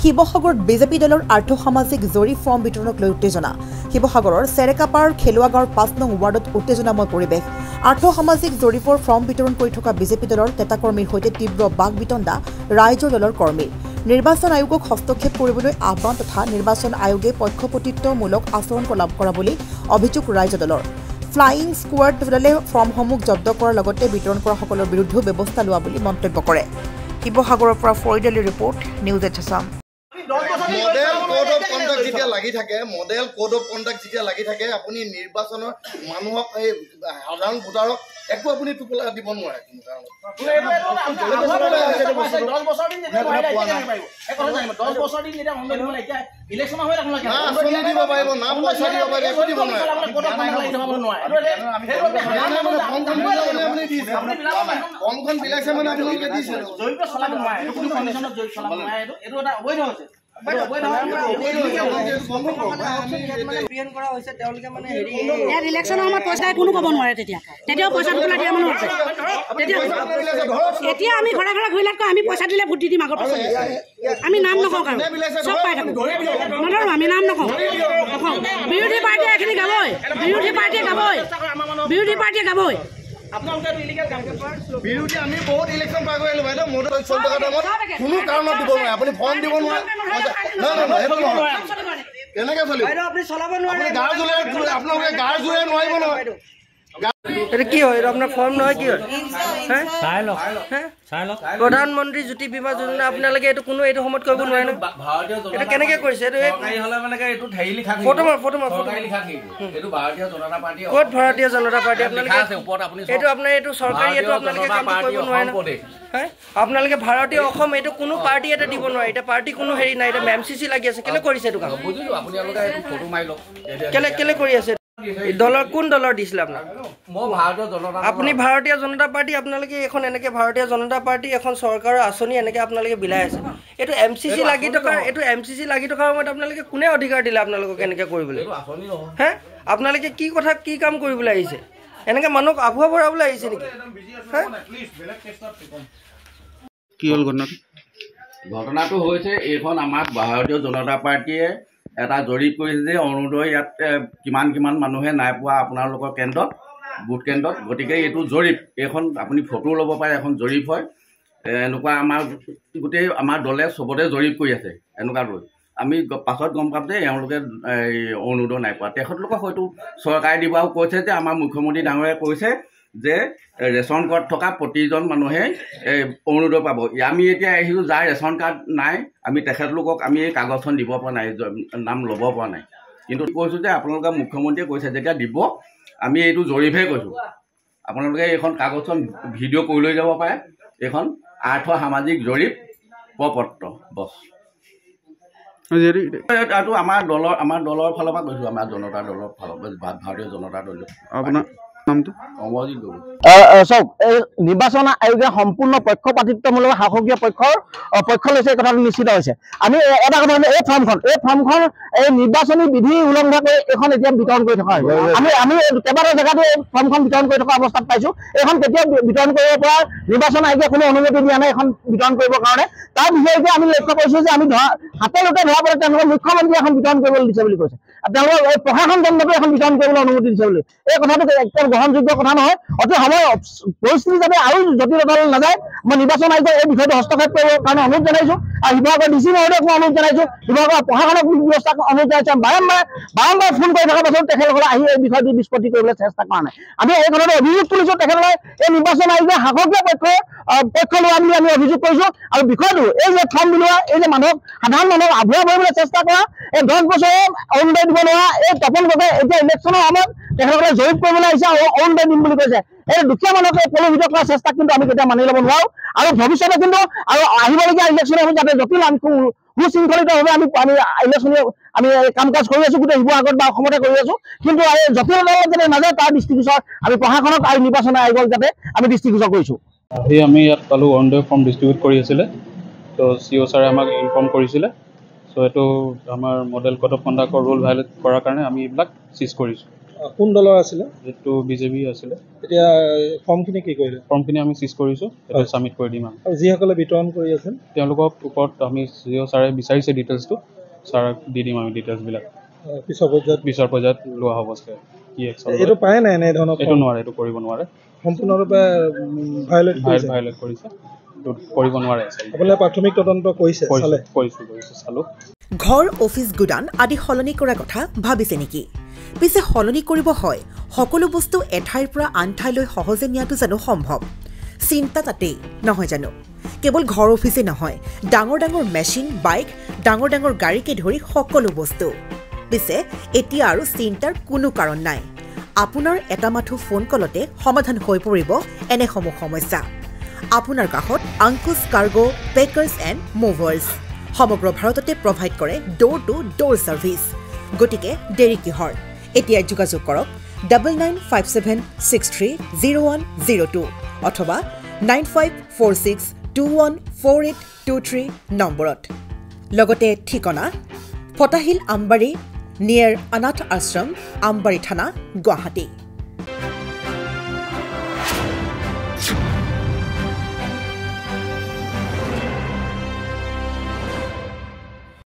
শিৱসাগৰত বিজেপি দলৰ আৰ্থ-সামাজিক জৰীপ ফৰ্ম বিতৰণক লৈ উত্তেজনা। শিৱসাগৰৰ চেৰেকাপাৰ খেলুৱাগাঁৱৰ ৫ নং ৱাৰ্ডত উত্তেজনাময় পৰিৱেশ। আৰ্থ-সামাজিক জৰীপৰ ফৰ্ম বিতৰণ কৰি থকা বিজেপি দলৰ নেতাকৰ্মীৰ সৈতে তীব্ৰ বাক-বিতণ্ডা ৰাইজৰ দলৰ কৰ্মীৰ। নিৰ্বাচন আয়োগক হস্তক্ষেপ কৰিবলৈ আহ্বান তথা নিৰ্বাচন আয়োগে পক্ষপাতিত্বমূলক আচৰণ কৰা বুলি অভিযোগ ৰাইজৰ দলৰ। ফ্লাইং স্কোৱাড দলে ফৰ্মসমূহ জব্দ কৰাৰ লগতে বিতৰণ কৰাসকলৰ বিৰুদ্ধেও ব্যৱস্থা লোৱা বুলি মন্তব্য কৰে। শিৱসাগৰৰ পৰা ফৰিদ আলীৰ report, news at Assam. Model code of conduct যেতিয়া লাগি থাকে, মডেল কোড অফ কণ্ডাক্ট যেতিয়া লাগি থাকে, আপুনি নিৰ্বাচনৰ মানুহক এই সাধাৰণ ভোটাৰক একো আপুনি টোপোলা দিব নোৱাৰে। ফৰ্মখন বিলাইছে মানে আপোনালোকে দিছে ইলেকশ্যনৰ সময়ত পইচাই কোনো ক'ব নোৱাৰে। তেতিয়াও পইচা টোপোলা দিয়া মানুহ আছে। এতিয়া আমি ঘৰে ঘৰে ঘূৰিলাতকৈ আমি পইচা দিলে ভোট দি দিম। আগৰ পাছত আমি নাম নকওঁ, কাৰণ চব পাই থাকোঁ। নধৰোঁ, আমি নাম নকওঁ। বিৰোধী পাৰ্টীয়ে এইখিনি গাবই, বিৰোধী পাৰ্টীয়ে গাবই। বিৰোধী আমি বহুত ইলেকশ্যন পাৰ কৰি আহিলোঁ বাইদেউ। মোৰ 40 টকা দামত কোনো কাৰণত দিব নোৱাৰে। আপুনি ফৰ্ম দিব নোৱাৰে। কেনেকৈ চলিব? আপোনালোকে গাৰ জোৰে নোৱাৰিব নহয়। এটা কি হয়? আপোনাৰ ফৰ্ম নহয়, কি হয়? প্ৰধানমন্ত্ৰী জ্যোতি বীমা যোজনা আপোনালোকে এইটো কোনো এইটো সময়ত কৰিব নোৱাৰে ন? এইটো কেনেকৈ কৰিছে? এইটো ক'ত ভাৰতীয় জনতা পাৰ্টি? এইটো আপোনাৰ এইটো চৰকাৰী, এইটো আপোনালোকে কামটো কৰিব নোৱাৰে ন? আপোনালোকে ভাৰতীয় অসম এইটো কোনো পাৰ্টি এটা দিব নোৱাৰে। এতিয়া পাৰ্টি কোনো হেৰি নাই। এতিয়া MCC লাগি আছে। কেলে কৰিছে এইটো কাম? কেলে কৰি আছে? দলৰ কোন দলৰ দিছিলে আপোনাক? আপুনি ভাৰতীয় জনতা পাৰ্টি। আপোনালোকে এখন এনেকে ভাৰতীয় জনতা পাৰ্টি এখন চৰকাৰৰ আঁচনি এনেকে আপোনালোকে বিলাই আছে। এইটো MCC লাগি থকাৰ সময়ত আপোনালোকে কোনে অধিকাৰ দিলে আপোনালোকক এনেকে কৰিবলৈ? আপোনালোকে কি কথা কি কাম কৰিবলৈ আহিছে? এনেকে মানুহক আভুৱা ভৰাবলৈ আহিছে নেকি? কি হ'ল ঘটনাটো হৈছে এইখন আমাৰ ভাৰতীয় জনতা পাৰ্টীয়ে এটা জৰীপ কৰিছে যে অৰুণোদয় ইয়াত কিমান মানুহে নাই পোৱা আপোনালোকৰ কেন্দ্ৰত, ভোট কেন্দ্ৰত। গতিকে এইটো জৰীপ, এইখন আপুনি ফটো ল'ব পাৰে, এখন জৰীপ হয়। এনেকুৱা গোটেই আমাৰ দলে চবতে জৰীপ কৰি আছে। এনেকুৱা লৈ আমি পাছত গম পাম যে এওঁলোকে অৰুণোদয় নাই পোৱা। তেখেতলোকক হয়তো চৰকাৰে দিবাও কৈছে যে আমাৰ মুখ্যমন্ত্ৰী ডাঙৰীয়াই কৈছে যে ৰেচন কাৰ্ড থকা প্ৰতিজন মানুহে অৰুণোদয় পাব। আমি এতিয়া আহিছোঁ যাৰ ৰেচন কাৰ্ড নাই, আমি তেখেতলোকক আমি এই কাগজখন দিব পৰা নাই, নাম ল'ব পৰা নাই। কিন্তু কৈছোঁ যে আপোনালোকে মুখ্যমন্ত্ৰীয়ে কৈছে যেতিয়া দিব, আমি এইটো জৰীপহে কৈছোঁ। আপোনালোকে এইখন কাগজখন ভিডিঅ' কৰি লৈ যাব পাৰে। এইখন আৰ্থ-সামাজিক জৰীপ প্ৰপত্ৰ বছ। এইটো আমাৰ দলৰ ফালৰ পৰা কৈছোঁ, আমাৰ জনতা দলৰ ফালৰ পৰা, ভাৰতীয় জনতা দল। আপোনাৰ নামটো? চাওক, এই নিৰ্বাচন আয়োগে সম্পূৰ্ণ পক্ষপাতিত্বমূলক শাসকীয় পক্ষ লৈছে, এই কথাটো নিশ্চিত হৈছে। আমি এটা কথা, এই ফৰ্মখন এই নিৰ্বাচনী বিধি উলংঘা কৰি এইখন এতিয়া বিতৰণ কৰি থকা হৈছে। আমি কেইবাটাও জেগাতো এই ফৰ্মখন বিতৰণ কৰি থকা অৱস্থাত পাইছোঁ। এইখন কেতিয়াও বিতৰণ কৰিব পৰা নিৰ্বাচন আয়োগে কোনো অনুমতি দিয়া নাই এইখন বিতৰণ কৰিবৰ কাৰণে। তাৰ বিষয়ে আমি লক্ষ্য কৰিছোঁ যে আমি হাতলৈকে ধৰা পৰে তেওঁলোকৰ মুখ্যমন্ত্ৰী এখন বিতৰণ কৰিবলৈ দিছে বুলি কৈছে। তেওঁলোকৰ এই প্ৰশাসন কেন্দ্ৰটো এখন বিতৰণ কৰিবলৈ অনুমতি দিছে বুলি। এই কথাটো একদম গ্ৰহণযোগ্য কথা নহয়। অতি সময় পৰিস্থিতি যাতে আৰু জটিলতালৈ নাযায়, মই নিৰ্বাচন আয়োগক এই বিষয়টো হস্তক্ষেপ কৰিবৰ কাৰণে অনুৰোধ জনাইছোঁ। আৰু শিৱসাগৰ DC মহোদয়ক মই অনুৰোধ জনাইছোঁ, শিৱসাগৰ প্ৰশাসনক ব্যৱস্থাক অনুৰোধ জনাইছোঁ। বাৰম্বাৰ ফোন কৰি থকাৰ পাছত তেখেতসকলে আহি এই বিষয়টো নিষ্পত্তি কৰিবলৈ চেষ্টা কৰা নাই। আমি এই কথাটো অভিযোগ কৰিছোঁ। তেখেতসকলে এই নিৰ্বাচন আয়োগে শাসকীয় পক্ষ লোৱা বুলি আমি অভিযোগ কৰিছোঁ। আৰু বিষয়টো এই যে ফৰ্ম বিলোৱা, এই যে সাধাৰণ মানুহক আভুৱা কৰিবলৈ চেষ্টা কৰা, এই 10 বছৰে অৰুণোদয় দিব নোৱাৰা এই তপন গগৈ এতিয়া ইলেকশ্যনৰ সময়ত তেখেতসকলে জৰীপ কৰিবলৈ আহিছে আৰু অৰুণোদয় দিম বুলি কৈছে। এই দুখীয়া মানুহক প্ৰলোভিত কৰাৰ চেষ্টা কিন্তু আমি কেতিয়াও মানি ল'ব নোৱাৰোঁ। আৰু ভৱিষ্যতে কিন্তু আৰু আহিবলগীয়া ইলেকশ্যনৰ সময়ত যাতে জটিল সুশৃংখলিতভাৱে আমি ইলেকশ্যনীয় আমি কাম কাজ কৰি আছোঁ, গোটেই শিৱসাগৰত বা অসমতে কৰি আছোঁ। কিন্তু এই জটিলতালৈ যাতে নাযায় তাৰ দৃষ্টিগোচৰ আমি প্ৰশাসনক আৰু নিৰ্বাচন আয়োগক যাতে আমি দৃষ্টিগোচৰ কৰিছোঁ। আহি আমি ইয়াত পালোঁ অৰুণোদয় ফৰ্ম ডিষ্ট্ৰিবিউট কৰি আছিলে। তো CO ছাৰে আমাক ইনফৰ্ম কৰিছিলে। চ' এইটো আমাৰ model code of conductor rule violate কৰাৰ কাৰণে আমি এইবিলাক চিজ কৰিছোঁ। কোন দলৰ আছিলে? এইটো বিজেপি আছিলে। এতিয়া ফৰ্মখিনি কি কৰিলে? ফৰ্মখিনি আমি চিজ কৰিছোঁ, সেইটো ছাবমিট কৰি দিম। আৰু যিসকলে বিতৰণ কৰি আছিল তেওঁলোকৰ ওপৰত আমি জিঅ' ছাৰে বিচাৰিছে ডিটেইলছটো, ছাৰক দি দিম আমি ডিটেইলছবিলাক। পিছৰ পৰ্যায়ত লোৱা হ'ব চাগে কি একশ্যন। এইটো পায় নাই এনেধৰণৰ? এইটো নোৱাৰে, এইটো কৰিব নোৱাৰে, সম্পূৰ্ণৰূপে ভায়োলেট কৰিছে, এইটো কৰিব নোৱাৰে। আপোনালোকে প্ৰাথমিক তদন্ত কৰিছে? কৰিছোঁ, চালোঁ। ঘৰ, অফিচ, গুদান আদি সলনি কৰাৰ কথা ভাবিছে নেকি? পিছে সলনি কৰিব হয়, সকলো বস্তু এঠাইৰ পৰা আন ঠাইলৈ সহজে নিয়াটো জানো সম্ভৱ? চিন্তা তাতেই নহয় জানো? কেৱল ঘৰ অফিচেই নহয়, ডাঙৰ ডাঙৰ মেচিন, বাইক, ডাঙৰ ডাঙৰ গাড়ীকে ধৰি সকলো বস্তু। পিছে এতিয়া আৰু চিন্তাৰ কোনো কাৰণ নাই। আপোনাৰ এটা মাথো ফোন কলতে সমাধান হৈ পৰিব এনেসমূহ সমস্যা। আপোনাৰ কাষত আংকুশ কাৰ্গো পেকাৰ্ছ এণ্ড মুভাৰ্ছ সমগ্ৰ ভাৰততে প্ৰভাইড কৰে ড'ৰ টু ড'ৰ ছাৰ্ভিচ। গতিকে দেৰি কিহৰ? এতিয়া যোগাযোগ কৰক 9957630102 অথবা 9546214823 নম্বৰত। লগতে ঠিকনা ফটাহিল আমবাৰী নিয়েৰ অনাথ আশ্ৰম, আমবাৰী থানা, গুৱাহাটী।